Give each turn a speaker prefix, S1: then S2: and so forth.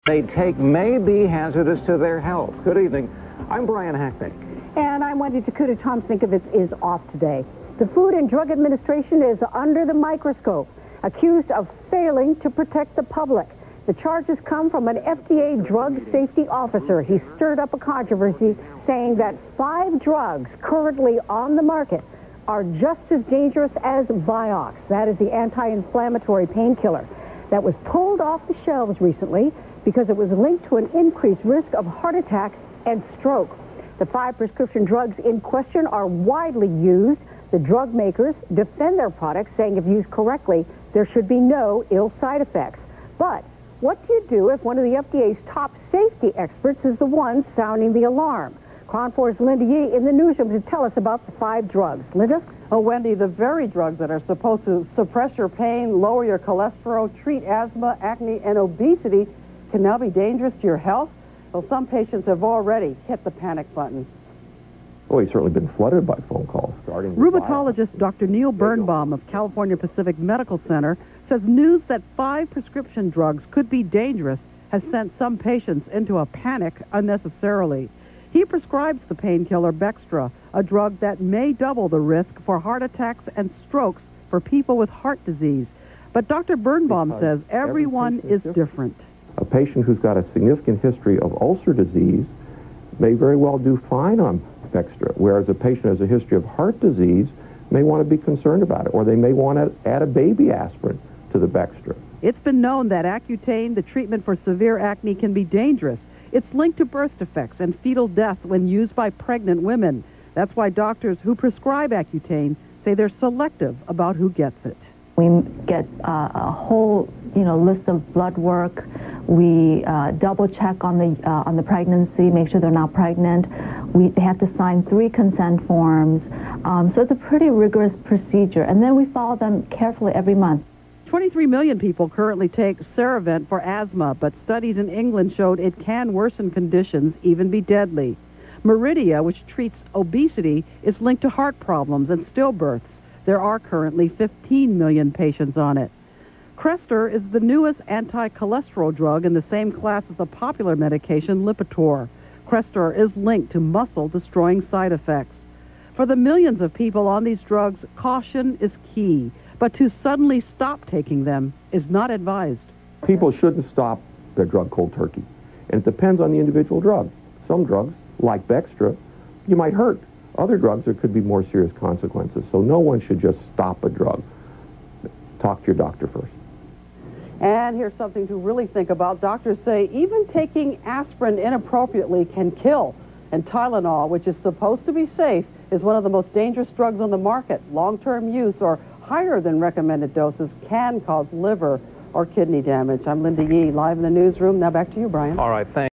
S1: they take may be hazardous to their health. Good evening. I'm Brian Hackney.
S2: And I'm Wendy Takuda. Tom Sinkovitz is off today. The Food and Drug Administration is under the microscope, accused of failing to protect the public. The charges come from an FDA drug safety officer. He stirred up a controversy saying that 5 drugs currently on the market are just as dangerous as Vioxx. That is the anti-inflammatory painkiller that was pulled off the shelves recently because it was linked to an increased risk of heart attack and stroke. The 5 prescription drugs in question are widely used. The drug makers defend their products, saying if used correctly, there should be no ill side effects. But what do you do if one of the FDA's top safety experts is the one sounding the alarm? Kron-4's Linda Yee in the newsroom to tell us about the 5 drugs. Linda?
S3: Oh, Wendy, the very drugs that are supposed to suppress your pain, lower your cholesterol, treat asthma, acne, and obesity can now be dangerous to your health? Well, some patients have already hit the panic button.
S4: Oh, he's certainly been flooded by phone calls.
S3: Rheumatologist Dr. Neil Birnbaum of California Pacific Medical Center says news that 5 prescription drugs could be dangerous has sent some patients into a panic unnecessarily. He prescribes the painkiller Bextra, a drug that may double the risk for heart attacks and strokes for people with heart disease. But Dr. Birnbaum says everyone is different.
S4: A patient who's got a significant history of ulcer disease may very well do fine on Bextra, whereas a patient who has a history of heart disease may want to be concerned about it, or they may want to add a baby aspirin to the Bextra.
S3: It's been known that Accutane, the treatment for severe acne, can be dangerous. It's linked to birth defects and fetal death when used by pregnant women. That's why doctors who prescribe Accutane say they're selective about who gets it.
S5: We get a whole, list of blood work. We double check on the pregnancy, make sure they're not pregnant. They have to sign 3 consent forms. So it's a pretty rigorous procedure, and then we follow them carefully every month.
S3: 23 million people currently take Ceravent for asthma, but studies in England showed it can worsen conditions, even be deadly. Meridia, which treats obesity, is linked to heart problems and stillbirths. There are currently 15 million patients on it. Crestor is the newest anti-cholesterol drug in the same class as the popular medication Lipitor. Crestor is linked to muscle-destroying side effects. For the millions of people on these drugs, caution is key, but to suddenly stop taking them is not advised.
S4: People shouldn't stop their drug cold turkey, and it depends on the individual drug. Some drugs, like Bextra, you might hurt. Other drugs, there could be more serious consequences, so no one should just stop a drug. Talk to your doctor first.
S3: And here's something to really think about. Doctors say even taking aspirin inappropriately can kill. And Tylenol, which is supposed to be safe, is one of the most dangerous drugs on the market. Long-term use or higher than recommended doses can cause liver or kidney damage. I'm Linda Yee, live in the newsroom. Now back to you, Brian.
S1: All right, thanks.